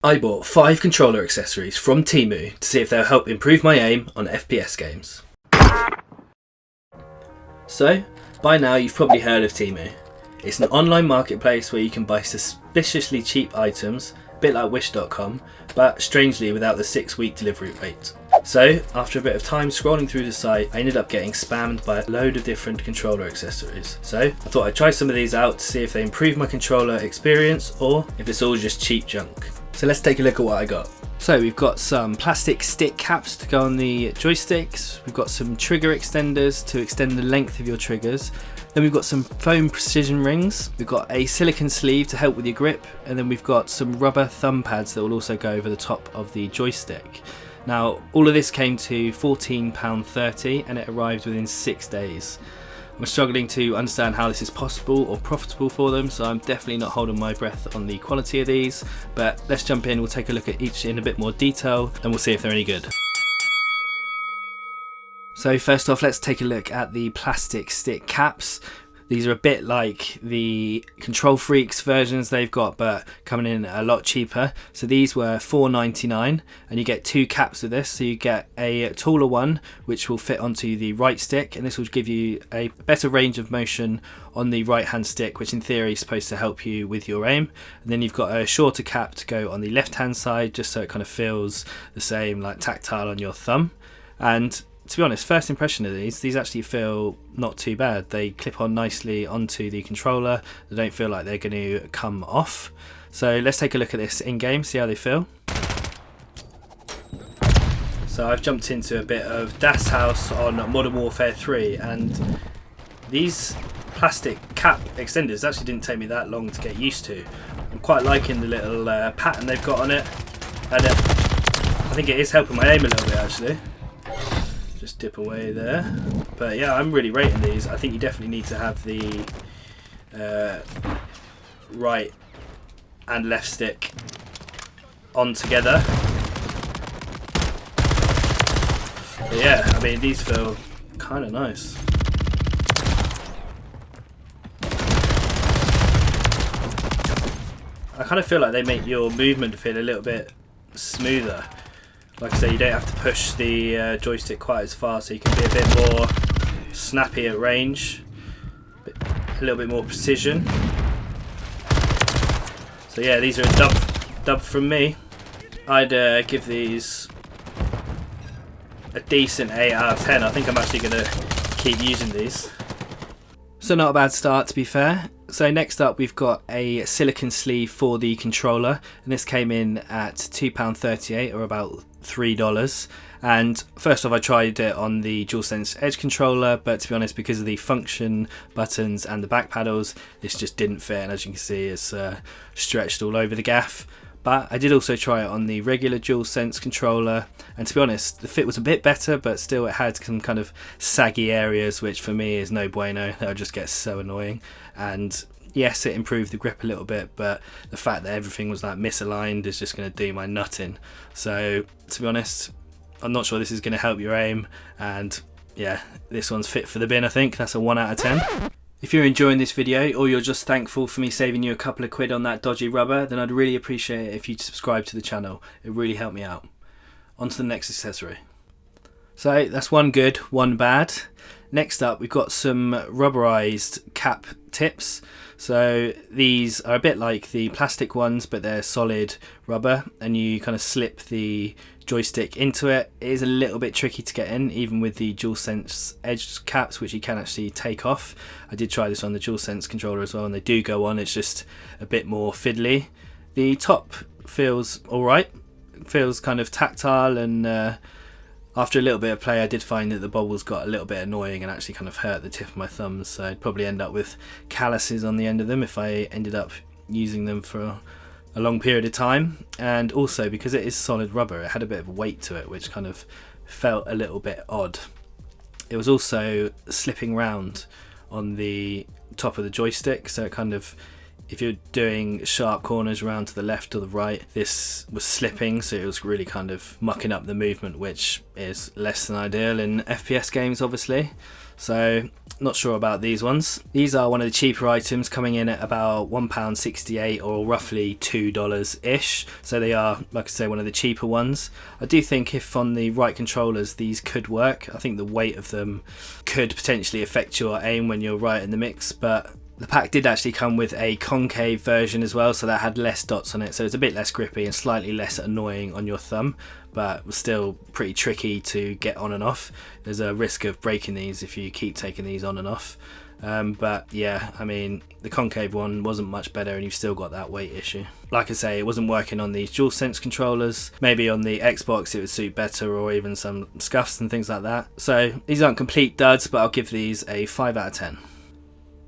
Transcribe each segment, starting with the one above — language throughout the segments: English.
I bought 5 controller accessories from Temu to see if they'll help improve my aim on FPS games. So, by now you've probably heard of Temu. It's an online marketplace where you can buy suspiciously cheap items, a bit like wish.com, but strangely without the 6-week delivery wait. So, after a bit of time scrolling through the site, I ended up getting spammed by a load of different controller accessories. So, I thought I'd try some of these out to see if they improve my controller experience or if it's all just cheap junk. So let's take a look at what I got. So we've got some plastic stick caps to go on the joysticks, we've got some trigger extenders to extend the length of your triggers, then we've got some foam precision rings, we've got a silicone sleeve to help with your grip, and then we've got some rubber thumb pads that will also go over the top of the joystick. Now all of this came to £14.30 and it arrived within 6 days. I'm struggling to understand how this is possible or profitable for them, so I'm definitely not holding my breath on the quality of these, but let's jump in, we'll take a look at each in a bit more detail and we'll see if they're any good. So first off, let's take a look at the plastic stick caps. These are a bit like the Control Freaks versions they've got, but coming in a lot cheaper. So these were £4.99 and you get 2 caps with this. So you get a taller one which will fit onto the right stick, and this will give you a better range of motion on the right hand stick, which in theory is supposed to help you with your aim. And then you've got a shorter cap to go on the left hand side, just so it kind of feels the same, like tactile on your thumb. And to be honest, first impression of these actually feel not too bad. They clip on nicely onto the controller. They don't feel like they're going to come off. So let's take a look at this in game, see how they feel. So I've jumped into a bit of Das House on Modern Warfare 3, and these plastic cap extenders actually didn't take me that long to get used to. I'm quite liking the little pattern they've got on it, and I think it is helping my aim a little bit actually. Just dip away there, but yeah, I'm really rating these. I think you definitely need to have the right and left stick on together. But yeah, I mean, these feel kind of nice. I kind of feel like they make your movement feel a little bit smoother. Like I say, you don't have to push the joystick quite as far, so you can be a bit more snappy at range, a little bit more precision. So yeah, these are a dub from me. I'd give these a decent 8 out of 10. I think I'm actually going to keep using these. So not a bad start, to be fair. So next up we've got a silicone sleeve for the controller, and this came in at £2.38 or about $3. And first off, I tried it on the Dualsense Edge controller, but to be honest, because of the function buttons and the back paddles, this just didn't fit, and as you can see it's stretched all over the gaff. But I did also try it on the regular Dualsense controller, and to be honest, the fit was a bit better, but still it had some kind of saggy areas, which for me is no bueno. They'll just get so annoying. And yes, it improved the grip a little bit, but the fact that everything was like misaligned is just going to do my nut in. So to be honest, I'm not sure this is going to help your aim, and yeah, this one's fit for the bin. I think that's a 1 out of 10. If you're enjoying this video, or you're just thankful for me saving you a couple of quid on that dodgy rubber, then I'd really appreciate it if you'd subscribe to the channel. It really helped me out. On to the next accessory. So that's one good, one bad. Next up, we've got some rubberized cap tips. So these are a bit like the plastic ones, but they're solid rubber, and you kind of slip the joystick into it. It is a little bit tricky to get in, even with the Dualsense Edge caps, which you can actually take off. I did try this on the Dualsense controller as well, and they do go on. It's just a bit more fiddly. The top feels alright, feels kind of tactile, and after a little bit of play I did find that the bobbles got a little bit annoying and actually kind of hurt the tip of my thumbs, so I'd probably end up with calluses on the end of them if I ended up using them for a long period of time. And also, because it is solid rubber, it had a bit of weight to it, which kind of felt a little bit odd. It was also slipping round on the top of the joystick, so it kind of, if you're doing sharp corners around to the left or the right, this was slipping, so it was really kind of mucking up the movement, which is less than ideal in FPS games obviously. So not sure about these ones. These are one of the cheaper items, coming in at about £1.68 or roughly $2-ish. So they are, like I say, one of the cheaper ones. I do think if on the right controllers these could work. I think the weight of them could potentially affect your aim when you're right in the mix, but the pack did actually come with a concave version as well, so that had less dots on it, so it's a bit less grippy and slightly less annoying on your thumb, but was still pretty tricky to get on and off. There's a risk of breaking these if you keep taking these on and off. But yeah, I mean, the concave one wasn't much better and you've still got that weight issue. Like I say, it wasn't working on these DualSense controllers. Maybe on the Xbox it would suit better, or even some scuffs and things like that. So these aren't complete duds, but I'll give these a 5 out of 10.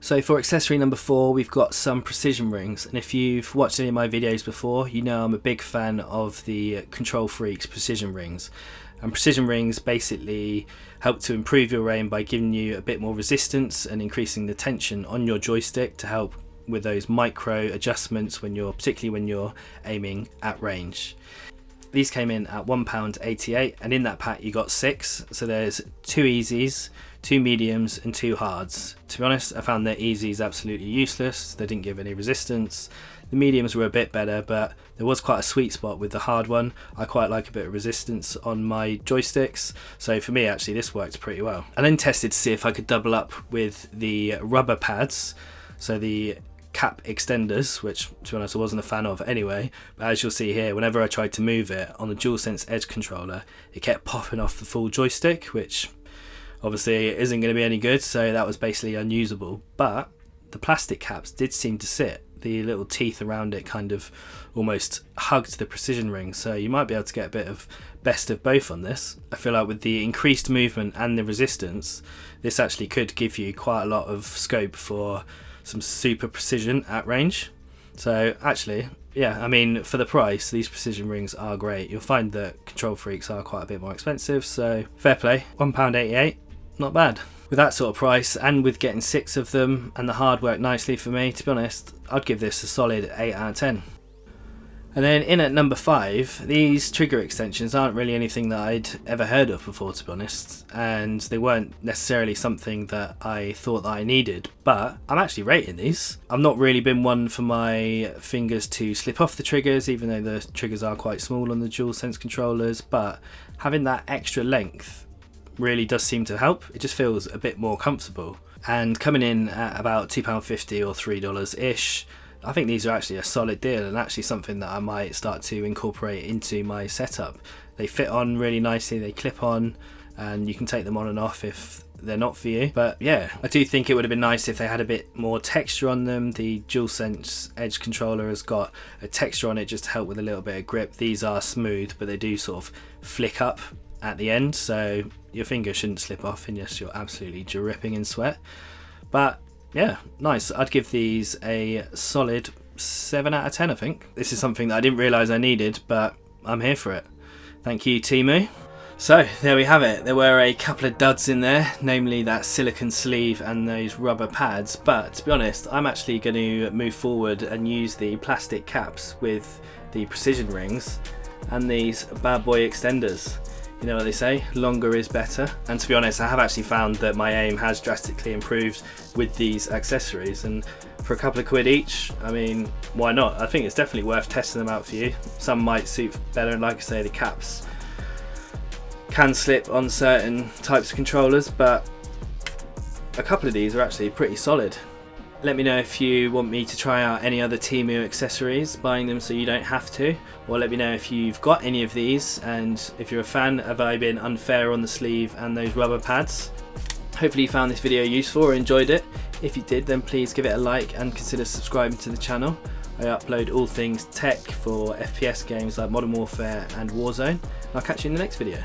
So for accessory number 4, we've got some precision rings, and if you've watched any of my videos before, you know I'm a big fan of the Control Freaks precision rings. And precision rings basically help to improve your aim by giving you a bit more resistance and increasing the tension on your joystick to help with those micro adjustments particularly when you're aiming at range. These came in at £1.88, and in that pack you got 6. So there's 2 easies, 2 mediums and 2 hards. To be honest, I found the easies absolutely useless. They didn't give any resistance. The mediums were a bit better, but there was quite a sweet spot with the hard one. I quite like a bit of resistance on my joysticks, so for me actually this worked pretty well. I then tested to see if I could double up with the rubber pads, so the cap extenders, which to be honest I wasn't a fan of anyway, but as you'll see here, whenever I tried to move it on the DualSense Edge controller, it kept popping off the full joystick, which obviously isn't going to be any good, so that was basically unusable. But the plastic caps did seem to sit. The little teeth around it kind of almost hugged the precision ring, so you might be able to get a bit of best of both on this. I feel like with the increased movement and the resistance, this actually could give you quite a lot of scope for some super precision at range. So actually, yeah, I mean, for the price, these precision rings are great. You'll find that Control Freaks are quite a bit more expensive, so fair play. £1.88, not bad. With that sort of price, and with getting 6 of them, and the hard worked nicely for me, to be honest, I'd give this a solid 8 out of 10. And then in at number 5, these trigger extensions aren't really anything that I'd ever heard of before, to be honest, and they weren't necessarily something that I thought that I needed, but I'm actually rating these. I've not really been one for my fingers to slip off the triggers, even though the triggers are quite small on the DualSense controllers, but having that extra length really does seem to help. It just feels a bit more comfortable, and coming in at about £2.50 or $3-ish, I think these are actually a solid deal, and actually something that I might start to incorporate into my setup. They fit on really nicely, they clip on, and you can take them on and off if they're not for you. But yeah, I do think it would have been nice if they had a bit more texture on them. The DualSense Edge controller has got a texture on it just to help with a little bit of grip. These are smooth, but they do sort of flick up at the end, so your finger shouldn't slip off unless you're absolutely dripping in sweat. But yeah, nice. I'd give these a solid 7 out of 10, I think. This is something that I didn't realise I needed, but I'm here for it. Thank you, Temu. So there we have it. There were a couple of duds in there, namely that silicone sleeve and those rubber pads, but to be honest, I'm actually going to move forward and use the plastic caps with the precision rings and these bad boy extenders. You know what they say, longer is better. And to be honest, I have actually found that my aim has drastically improved with these accessories, and for a couple of quid each, I mean, why not? I think it's definitely worth testing them out for you. Some might suit better, and like I say, the caps can slip on certain types of controllers, but a couple of these are actually pretty solid. Let me know if you want me to try out any other Temu accessories, buying them so you don't have to, or let me know if you've got any of these, and if you're a fan, have I been unfair on the sleeve and those rubber pads? Hopefully you found this video useful or enjoyed it. If you did, then please give it a like and consider subscribing to the channel. I upload all things tech for FPS games like Modern Warfare and Warzone. I'll catch you in the next video.